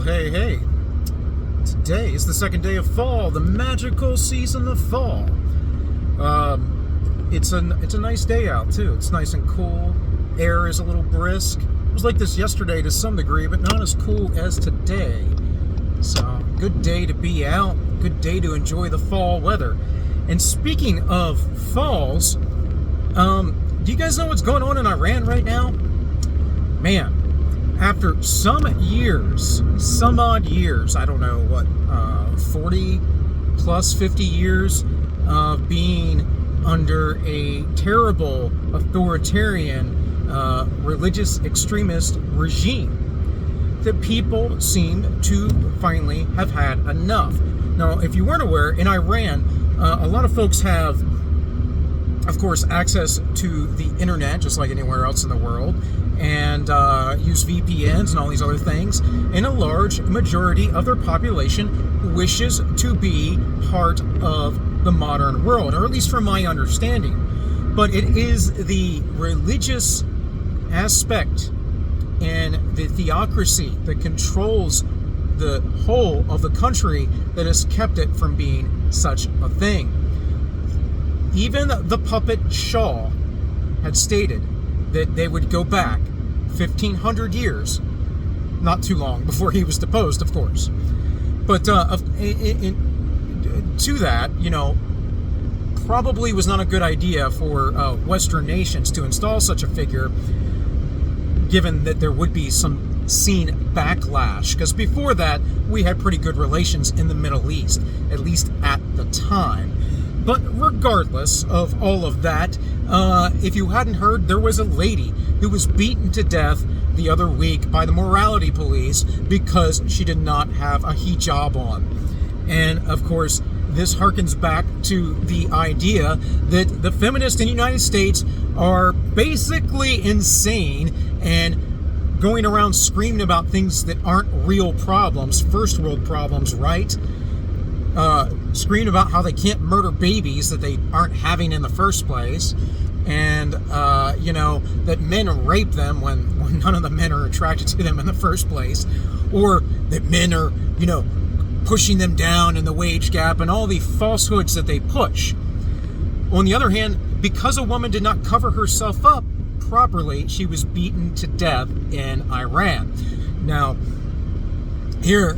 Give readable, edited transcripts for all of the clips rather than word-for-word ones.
Hey. Today is the second day of fall, the magical season of fall. It's a nice day out, too. It's nice and cool. Air is a little brisk. It was like this yesterday to some degree, but not as cool as today. So, good day to be out. Good day to enjoy the fall weather. And speaking of falls, do you guys know what's going on in Iran right now? Man, after some odd years, I don't know what, 40 plus 50 years of being under a terrible authoritarian religious extremist regime, the people seem to finally have had enough. Now, if you weren't aware, in Iran, a lot of folks have, of course, access to the internet, just like anywhere else in the world, and use VPNs and all these other things, and a large majority of their population wishes to be part of the modern world, or at least from my understanding. But it is the religious aspect and the theocracy that controls the whole of the country that has kept it from being such a thing. Even the puppet Shah had stated that they would go back 1,500 years, not too long before he was deposed, of course. But to that, probably was not a good idea for Western nations to install such a figure, given that there would be some seen backlash. Because before that, we had pretty good relations in the Middle East, at least at the time. But regardless of all of that, if you hadn't heard, there was a lady who was beaten to death the other week by the morality police because she did not have a hijab on. And of course, this harkens back to the idea that the feminists in the United States are basically insane and going around screaming about things that aren't real problems, first world problems, right? Screaming about how they can't murder babies that they aren't having in the first place, and that men rape them when none of the men are attracted to them in the first place, or that men are pushing them down in the wage gap, and all the falsehoods that they push. On the other hand, because a woman did not cover herself up properly, she was beaten to death in Iran. Now, here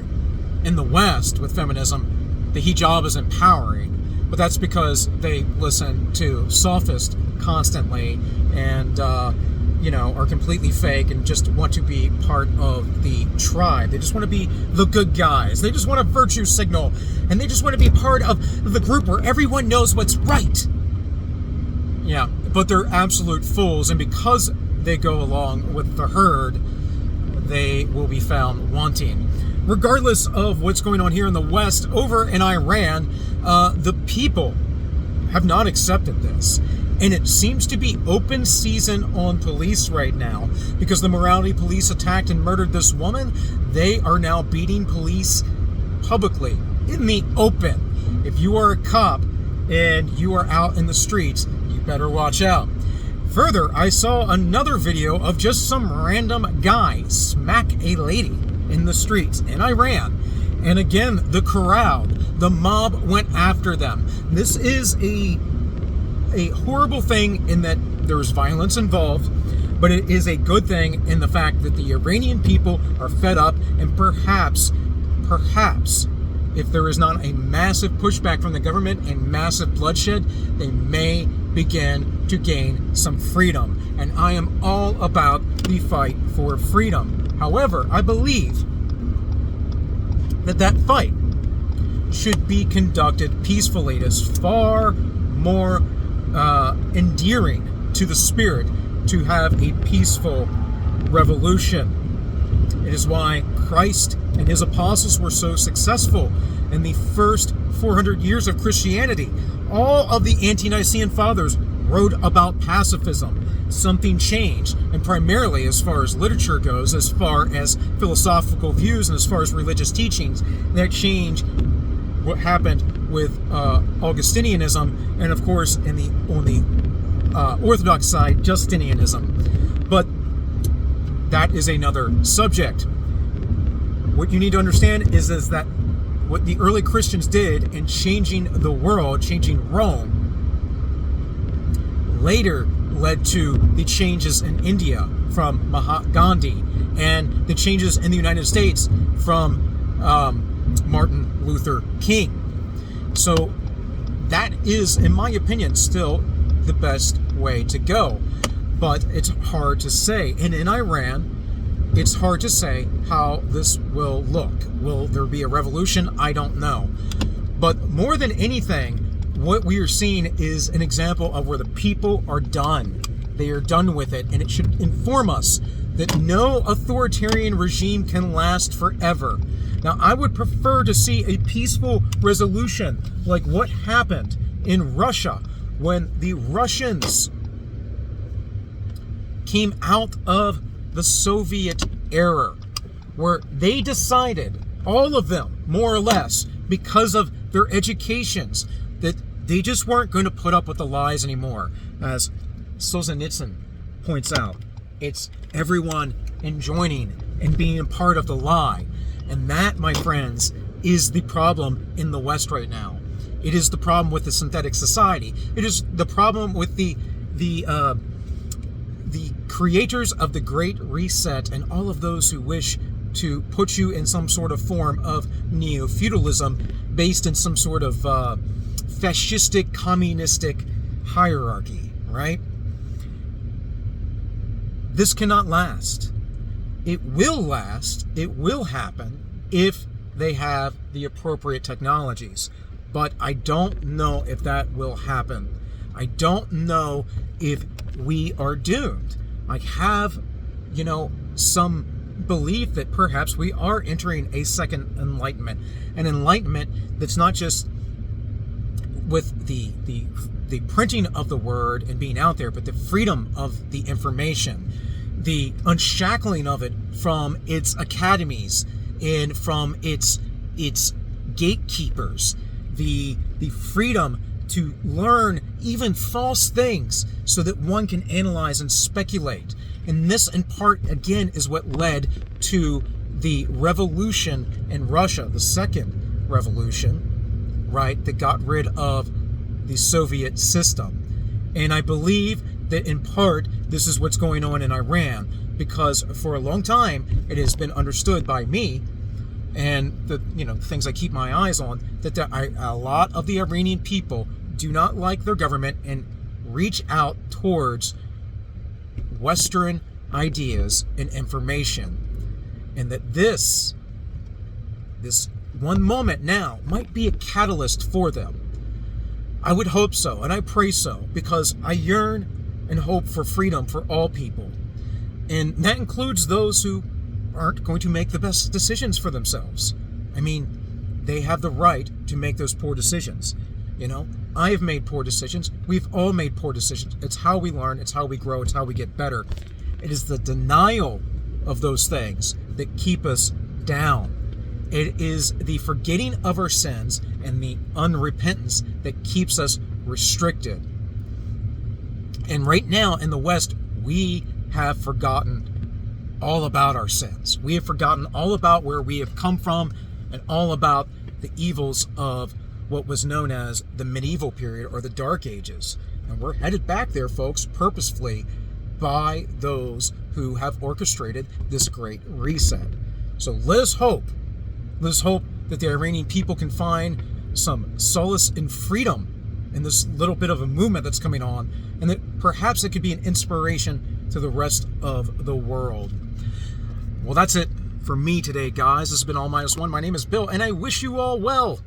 in the West with feminism, the hijab is empowering, but that's because they listen to sophists constantly and, are completely fake and just want to be part of the tribe. They just want to be the good guys. They just want a virtue signal, and they just want to be part of the group where everyone knows what's right. Yeah, but they're absolute fools, and because they go along with the herd, they will be found wanting. Regardless of what's going on here in the West, over in Iran, the people have not accepted this. And it seems to be open season on police right now. Because the morality police attacked and murdered this woman, they are now beating police publicly, in the open. If you are a cop and you are out in the streets, you better watch out. Further, I saw another video of just some random guy smack a lady in the streets in Iran. And again, the crowd, the mob went after them. This is a horrible thing in that there's violence involved, but it is a good thing in the fact that the Iranian people are fed up, and perhaps, if there is not a massive pushback from the government and massive bloodshed, they may begin to gain some freedom. And I am all about the fight for freedom. However, I believe that fight should be conducted peacefully. It is far more endearing to the spirit to have a peaceful revolution. It is why Christ and his apostles were so successful in the first 400 years of Christianity. All of the ante-Nicene fathers wrote about pacifism. Something changed, and primarily as far as literature goes, as far as philosophical views, and as far as religious teachings, that changed what happened with Augustinianism, and of course on the Orthodox side, Justinianism. But that is another subject. What you need to understand is that what the early Christians did in changing the world, changing Rome, later led to the changes in India from Mahatma Gandhi, and the changes in the United States from Martin Luther King. So that is, in my opinion, still the best way to go. But it's hard to say. And in Iran, it's hard to say how this will look. Will there be a revolution? I don't know. But more than anything, what we are seeing is an example of where the people are done. They are done with it, and it should inform us that no authoritarian regime can last forever. Now, I would prefer to see a peaceful resolution like what happened in Russia when the Russians came out of the Soviet era, where they decided, all of them, more or less, because of their educations, that they just weren't going to put up with the lies anymore. As Solzhenitsyn points out, it's everyone enjoining and being a part of the lie. And that, my friends, is the problem in the West right now. It is the problem with the synthetic society. It is the problem with the creators of the Great Reset and all of those who wish to put you in some sort of form of neo-feudalism based in some sort of fascistic, communistic hierarchy, right? This cannot last. It will last, it will happen if they have the appropriate technologies. But I don't know if that will happen. I don't know if we are doomed. I have, some belief that perhaps we are entering a second enlightenment. An enlightenment that's not just with the printing of the word and being out there, but the freedom of the information, the unshackling of it from its academies and from its gatekeepers, the freedom to learn even false things so that one can analyze and speculate. And this, in part, again, is what led to the revolution in Russia, the second revolution, right, that got rid of the Soviet system. And I believe that, in part, this is what's going on in Iran, because for a long time, it has been understood by me and the things I keep my eyes on, that a lot of the Iranian people do not like their government and reach out towards Western ideas and information, and that this one moment now might be a catalyst for them. I would hope so, and I pray so, because I yearn and hope for freedom for all people, and that includes those who aren't going to make the best decisions for themselves. I mean, they have the right to make those poor decisions. I have made poor decisions. We've all made poor decisions. It's how we learn. It's how we grow. It's how we get better. It is the denial of those things that keep us down. It is the forgetting of our sins and the unrepentance that keeps us restricted. And right now in the West, we have forgotten all about our sins. We have forgotten all about where we have come from and all about the evils of what was known as the medieval period or the Dark Ages. And we're headed back there, folks, purposefully by those who have orchestrated this great reset. So let's hope that the Iranian people can find some solace and freedom in this little bit of a movement that's coming on, and that perhaps it could be an inspiration to the rest of the world. Well, that's it for me today, guys. This has been All Minus One. My name is Bill, and I wish you all well.